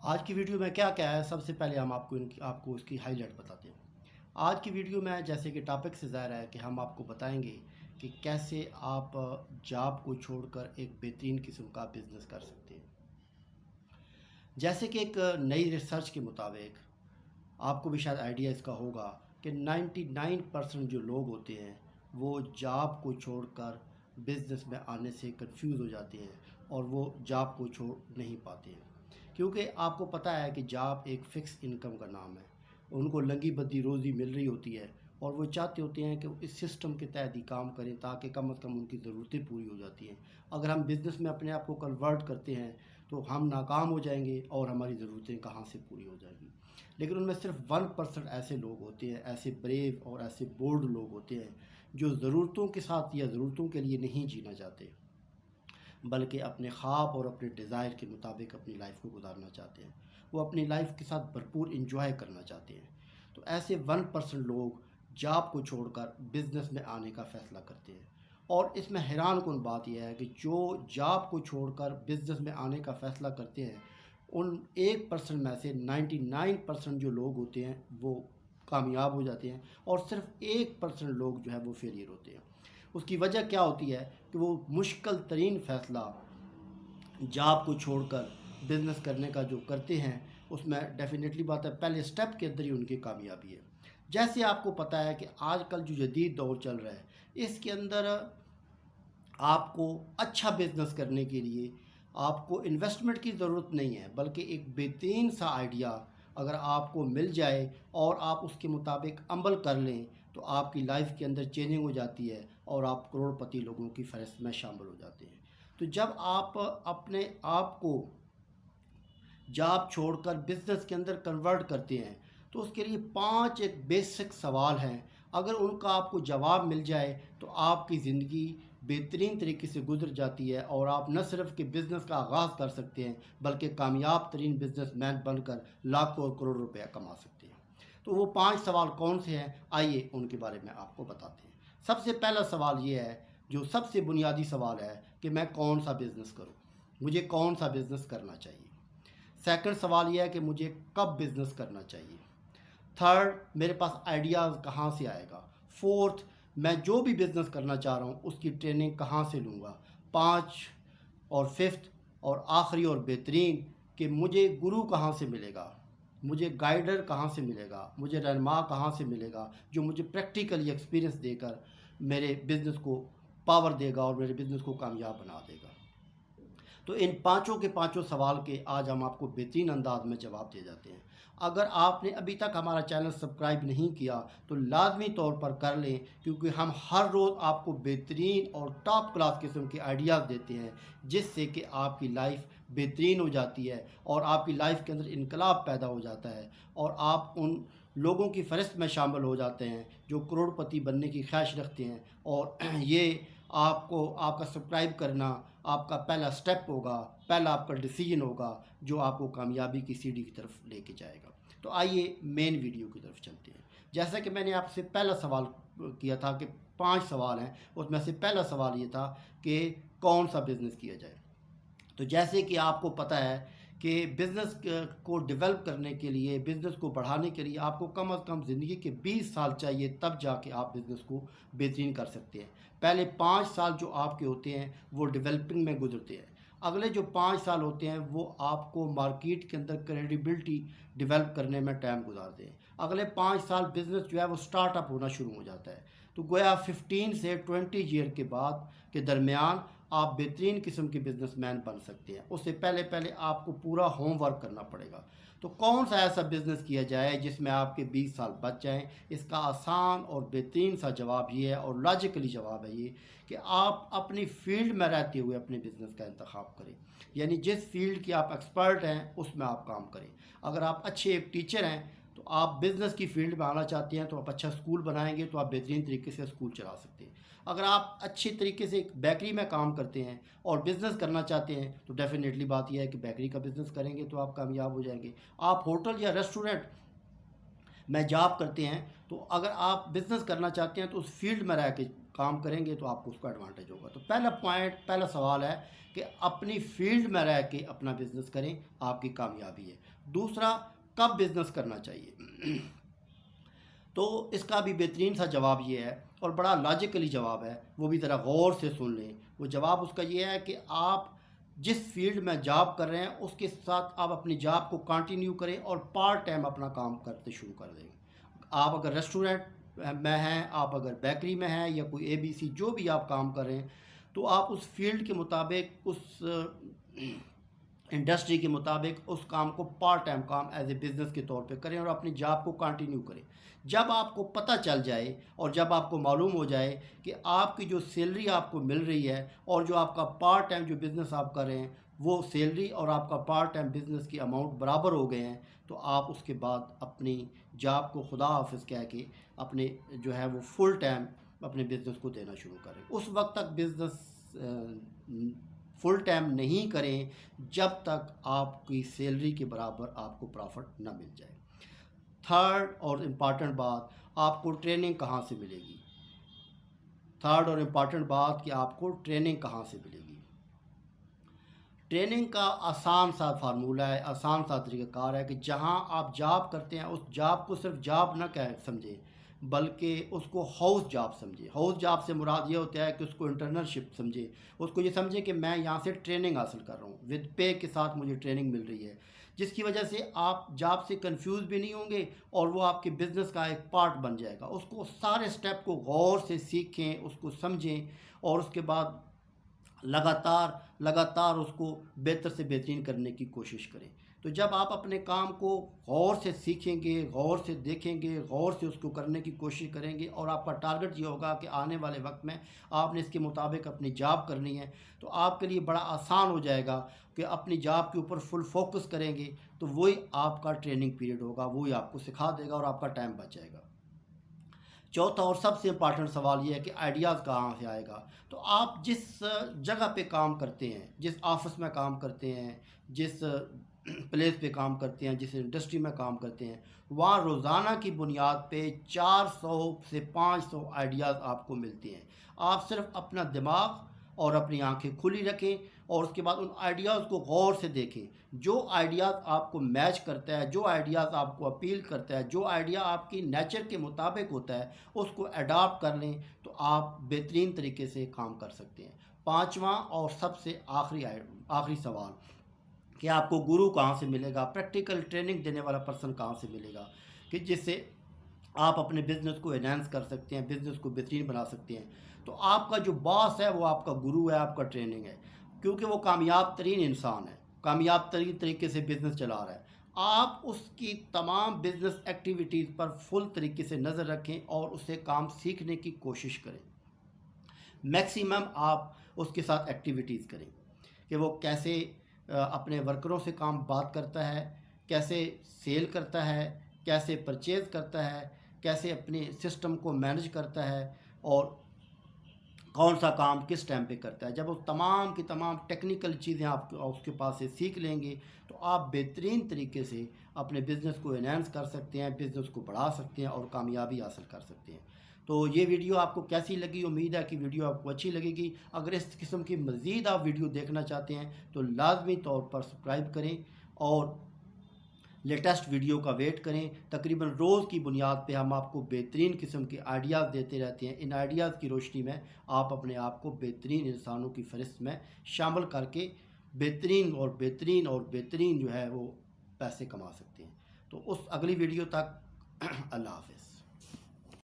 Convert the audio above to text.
آج کی ویڈیو میں کیا ہے، سب سے پہلے ہم آپ کو اس کی ہائی لائٹ بتاتے ہیں۔ آج کی ویڈیو میں جیسے کہ ٹاپک سے ظاہر ہے کہ ہم آپ کو بتائیں گے کہ کیسے آپ جاب کو چھوڑ کر ایک بہترین قسم کا بزنس کر سکتے ہیں۔ جیسے کہ ایک نئی ریسرچ کے مطابق آپ کو بھی شاید آئیڈیا اس کا ہوگا کہ 99% جو لوگ ہوتے ہیں وہ جاب کو چھوڑ کر بزنس میں آنے سے کنفیوز ہو جاتے ہیں اور وہ جاب کو چھوڑ نہیں پاتے ہیں، کیونکہ آپ کو پتہ ہے کہ جاب ایک فکس انکم کا نام ہے۔ ان کو لنگی بدی روزی مل رہی ہوتی ہے اور وہ چاہتے ہوتے ہیں کہ وہ اس سسٹم کے تحت ہی کام کریں تاکہ کم از کم ان کی ضرورتیں پوری ہو جاتی ہیں۔ اگر ہم بزنس میں اپنے آپ کو کنورٹ کرتے ہیں تو ہم ناکام ہو جائیں گے اور ہماری ضرورتیں کہاں سے پوری ہو جائیں گی۔ لیکن ان میں صرف 1% ایسے لوگ ہوتے ہیں، ایسے بریو اور ایسے بولڈ لوگ ہوتے ہیں جو ضرورتوں کے ساتھ یا ضرورتوں کے لیے نہیں جینا چاہتے، بلکہ اپنے خواب اور اپنے ڈیزائر کے مطابق اپنی لائف کو گزارنا چاہتے ہیں۔ وہ اپنی لائف کے ساتھ بھرپور انجوائے کرنا چاہتے ہیں۔ تو ایسے 1% لوگ جاب کو چھوڑ کر بزنس میں آنے کا فیصلہ کرتے ہیں، اور اس میں حیران کن بات یہ ہے کہ جو جاب کو چھوڑ کر بزنس میں آنے کا فیصلہ کرتے ہیں ان 1% میں سے 99% جو لوگ ہوتے ہیں وہ کامیاب ہو جاتے ہیں، اور صرف 1% لوگ جو ہے وہ فیلئر ہوتے ہیں۔ اس کی وجہ کیا ہوتی ہے کہ وہ مشکل ترین فیصلہ جاب کو چھوڑ کر بزنس کرنے کا جو کرتے ہیں اس میں ڈیفینیٹلی بات ہے پہلے سٹیپ کے اندر ہی ان کی کامیابی ہے۔ جیسے آپ کو پتہ ہے کہ آج کل جو جدید دور چل رہا ہے اس کے اندر آپ کو اچھا بزنس کرنے کے لیے آپ کو انویسٹمنٹ کی ضرورت نہیں ہے، بلکہ ایک بہترین سا آئیڈیا اگر آپ کو مل جائے اور آپ اس کے مطابق عمل کر لیں تو آپ کی لائف کے اندر چینجنگ ہو جاتی ہے اور آپ کروڑ پتی لوگوں کی فہرست میں شامل ہو جاتے ہیں۔ تو جب آپ اپنے آپ کو جاب چھوڑ کر بزنس کے اندر کنورٹ کرتے ہیں تو اس کے لیے 5 ایک بیسک سوال ہیں، اگر ان کا آپ کو جواب مل جائے تو آپ کی زندگی بہترین طریقے سے گزر جاتی ہے، اور آپ نہ صرف کہ بزنس کا آغاز کر سکتے ہیں بلکہ کامیاب ترین بزنس مین بن کر لاکھوں اور کروڑ روپے کما سکتے ہیں۔ تو وہ 5 سوال کون سے ہیں، آئیے ان کے بارے میں آپ کو بتاتے ہیں۔ سب سے پہلا سوال یہ ہے جو سب سے بنیادی سوال ہے کہ میں کون سا بزنس کروں، مجھے کون سا بزنس کرنا چاہیے۔ سیکنڈ سوال یہ ہے کہ مجھے کب بزنس کرنا چاہیے۔ تھرڈ، میرے پاس آئیڈیاز کہاں سے آئے گا۔ فورتھ، میں جو بھی بزنس کرنا چاہ رہا ہوں اس کی ٹریننگ کہاں سے لوں گا۔ 5 اور ففتھ اور آخری اور بہترین کہ مجھے گرو کہاں سے ملے گا، مجھے گائیڈر کہاں سے ملے گا، مجھے رہنما کہاں سے ملے گا جو مجھے پریکٹیکلی ایکسپیرینس دے کر میرے بزنس کو پاور دے گا اور میرے بزنس کو کامیاب بنا دے گا۔ تو ان پانچوں کے پانچوں سوال کے آج ہم آپ کو بہترین انداز میں جواب دے جاتے ہیں۔ اگر آپ نے ابھی تک ہمارا چینل سبسکرائب نہیں کیا تو لازمی طور پر کر لیں، کیونکہ ہم ہر روز آپ کو بہترین اور ٹاپ کلاس قسم کے آئیڈیاز دیتے ہیں جس سے کہ آپ کی لائف بہترین ہو جاتی ہے اور آپ کی لائف کے اندر انقلاب پیدا ہو جاتا ہے، اور آپ ان لوگوں کی فہرست میں شامل ہو جاتے ہیں جو کروڑ پتی بننے کی خواہش رکھتے ہیں، اور یہ آپ کا سبسکرائب کرنا آپ کا پہلا سٹیپ ہوگا، پہلا آپ کا ڈیسیجن ہوگا جو آپ کو کامیابی کی سیڑھی کی طرف لے کے جائے گا۔ تو آئیے مین ویڈیو کی طرف چلتے ہیں۔ جیسا کہ میں نے آپ سے پہلا سوال کیا تھا کہ 5 سوال ہیں، اس میں سے پہلا سوال یہ تھا کہ کون سا بزنس کیا جائے۔ تو جیسے کہ آپ کو پتہ ہے کہ بزنس کو ڈیولپ کرنے کے لیے، بزنس کو بڑھانے کے لیے آپ کو کم از کم زندگی کے 20 سال چاہیے، تب جا کے آپ بزنس کو بہترین کر سکتے ہیں۔ پہلے 5 سال جو آپ کے ہوتے ہیں وہ ڈیولپنگ میں گزرتے ہیں، اگلے جو 5 سال ہوتے ہیں وہ آپ کو مارکیٹ کے اندر کریڈیبلٹی ڈیولپ کرنے میں ٹائم گزارتے ہیں، اگلے 5 سال بزنس جو ہے وہ سٹارٹ اپ ہونا شروع ہو جاتا ہے۔ تو گویا 15 سے 20 ایئر کے بعد کے درمیان آپ بہترین قسم کے بزنس مین بن سکتے ہیں۔ اس سے پہلے آپ کو پورا ہوم ورک کرنا پڑے گا۔ تو کون سا ایسا بزنس کیا جائے جس میں آپ کے 20 سال بچ جائیں؟ اس کا آسان اور بہترین سا جواب یہ ہے، اور لاجیکلی جواب ہے یہ، کہ آپ اپنی فیلڈ میں رہتے ہوئے اپنے بزنس کا انتخاب کریں، یعنی جس فیلڈ کی آپ ایکسپرٹ ہیں اس میں آپ کام کریں۔ اگر آپ اچھے ایک ٹیچر ہیں تو آپ بزنس کی فیلڈ میں آنا چاہتے ہیں تو آپ اچھا اسکول بنائیں گے تو آپ بہترین طریقے سے اسکول چلا سکتے ہیں۔ اگر آپ اچھی طریقے سے ایک بیکری میں کام کرتے ہیں اور بزنس کرنا چاہتے ہیں تو ڈیفینیٹلی بات یہ ہے کہ بیکری کا بزنس کریں گے تو آپ کامیاب ہو جائیں گے۔ آپ ہوٹل یا ریسٹورنٹ میں جاب کرتے ہیں تو اگر آپ بزنس کرنا چاہتے ہیں تو اس فیلڈ میں رہ کے کام کریں گے تو آپ کو اس کا ایڈوانٹیج ہوگا۔ تو پہلا سوال ہے کہ اپنی فیلڈ میں رہ کے اپنا بزنس کریں، آپ کی کامیابی ہے۔ دوسرا، کب بزنس کرنا چاہیے؟ تو اس کا بھی بہترین سا جواب یہ ہے، اور بڑا لاجیکلی جواب ہے، وہ بھی ذرا غور سے سن لیں۔ وہ جواب اس کا یہ ہے کہ آپ جس فیلڈ میں جاب کر رہے ہیں اس کے ساتھ آپ اپنی جاب کو کنٹینیو کریں اور پارٹ ٹائم اپنا کام کرتے شروع کر دیں۔ آپ اگر ریسٹورنٹ میں ہیں، آپ اگر بیکری میں ہیں، یا کوئی ABC جو بھی آپ کام کر رہے ہیں، تو آپ اس فیلڈ کے مطابق، اس انڈسٹری کے مطابق اس کام کو پارٹ ٹائم کام ایز اے بزنس کے طور پہ کریں اور اپنی جاب کو کنٹینیو کریں۔ جب آپ کو پتہ چل جائے اور جب آپ کو معلوم ہو جائے کہ آپ کی جو سیلری آپ کو مل رہی ہے اور جو آپ کا پارٹ ٹائم جو بزنس آپ کر رہے ہیں وہ سیلری اور آپ کا پارٹ ٹائم بزنس کی اماؤنٹ برابر ہو گئے ہیں، تو آپ اس کے بعد اپنی جاب کو خدا حافظ کہہ کے اپنے جو ہے وہ فل ٹائم اپنے بزنس کو دینا شروع کریں۔ اس وقت تک بزنس فل ٹائم نہیں کریں جب تک آپ کی سیلری کے برابر آپ کو پرافٹ نہ مل جائے۔ تھرڈ اور امپارٹنٹ بات، آپ کو ٹریننگ کہاں سے ملے گی؟ تھرڈ اور امپارٹنٹ بات کہ آپ کو ٹریننگ کہاں سے ملے گی؟ ٹریننگ کا آسان سا فارمولہ ہے، آسان سا طریقہ کار ہے کہ جہاں آپ جاب کرتے ہیں اس جاب کو صرف جاب نہ سمجھیں، بلکہ اس کو ہاؤس جاب سمجھیں۔ ہاؤس جاب سے مراد یہ ہوتا ہے کہ اس کو انٹرنرشپ سمجھیں، اس کو یہ سمجھیں کہ میں یہاں سے ٹریننگ حاصل کر رہا ہوں، ود پے کے ساتھ مجھے ٹریننگ مل رہی ہے، جس کی وجہ سے آپ جاب سے کنفیوز بھی نہیں ہوں گے اور وہ آپ کے بزنس کا ایک پارٹ بن جائے گا۔ اس کو سارے سٹیپ کو غور سے سیکھیں، اس کو سمجھیں، اور اس کے بعد لگاتار اس کو بہتر سے بہترین کرنے کی کوشش کریں۔ تو جب آپ اپنے کام کو غور سے سیکھیں گے، غور سے دیکھیں گے، غور سے اس کو کرنے کی کوشش کریں گے، اور آپ کا ٹارگٹ یہ ہوگا کہ آنے والے وقت میں آپ نے اس کے مطابق اپنی جاب کرنی ہے، تو آپ کے لیے بڑا آسان ہو جائے گا کہ اپنی جاب کے اوپر فل فوکس کریں گے، تو وہی آپ کا ٹریننگ پیریڈ ہوگا، وہی آپ کو سکھا دے گا اور آپ کا ٹائم بچ جائے گا۔ چوتھا اور سب سے امپارٹنٹ سوال یہ ہے کہ آئیڈیاز کہاں سے آئے گا؟ تو آپ جس جگہ پہ کام کرتے ہیں، جس آفس میں کام کرتے ہیں، جس پلیس پہ کام کرتے ہیں، جس انڈسٹری میں کام کرتے ہیں، وہاں روزانہ کی بنیاد پہ 400 سے 500 آئیڈیاز آپ کو ملتے ہیں۔ آپ صرف اپنا دماغ اور اپنی آنکھیں کھلی رکھیں اور اس کے بعد ان آئیڈیاز کو غور سے دیکھیں۔ جو آئیڈیاز آپ کو میچ کرتا ہے، جو آئیڈیاز آپ کو اپیل کرتا ہے، جو آئیڈیا آپ کی نیچر کے مطابق ہوتا ہے، اس کو اڈاپٹ کر لیں تو آپ بہترین طریقے سے کام کر سکتے ہیں۔ پانچواں اور سب سے آخری سوال کہ آپ کو گرو کہاں سے ملے گا، پریکٹیکل ٹریننگ دینے والا پرسن کہاں سے ملے گا کہ جس سے آپ اپنے بزنس کو انہینس کر سکتے ہیں، بزنس کو بہترین بنا سکتے ہیں۔ تو آپ کا جو باس ہے وہ آپ کا گرو ہے، آپ کا ٹریننگ ہے، کیونکہ وہ کامیاب ترین انسان ہے، کامیاب ترین طریقے سے بزنس چلا رہا ہے۔ آپ اس کی تمام بزنس ایکٹیویٹیز پر فل طریقے سے نظر رکھیں اور اسے کام سیکھنے کی کوشش کریں۔ میکسیمم آپ اس کے ساتھ ایکٹیویٹیز کریں کہ وہ کیسے اپنے ورکروں سے بات کرتا ہے، کیسے سیل کرتا ہے، کیسے پرچیز کرتا ہے، کیسے اپنے سسٹم کو مینج کرتا ہے، اور کون سا کام کس ٹائم پہ کرتا ہے۔ جب وہ تمام کی تمام ٹیکنیکل چیزیں آپ اس کے پاس سے سیکھ لیں گے تو آپ بہترین طریقے سے اپنے بزنس کو انہینس کر سکتے ہیں، بزنس کو بڑھا سکتے ہیں اور کامیابی حاصل کر سکتے ہیں۔ تو یہ ویڈیو آپ کو کیسی لگی؟ امید ہے کہ ویڈیو آپ کو اچھی لگے گی۔ اگر اس قسم کی مزید آپ ویڈیو دیکھنا چاہتے ہیں تو لازمی طور پر سبسکرائب کریں اور لیٹسٹ ویڈیو کا ویٹ کریں۔ تقریباً روز کی بنیاد پہ ہم آپ کو بہترین قسم کے آئیڈیاز دیتے رہتے ہیں۔ ان آئیڈیاز کی روشنی میں آپ اپنے آپ کو بہترین انسانوں کی فہرست میں شامل کر کے بہترین جو ہے وہ پیسے کما سکتے ہیں۔ تو اس اگلی ویڈیو تک اللہ حافظ۔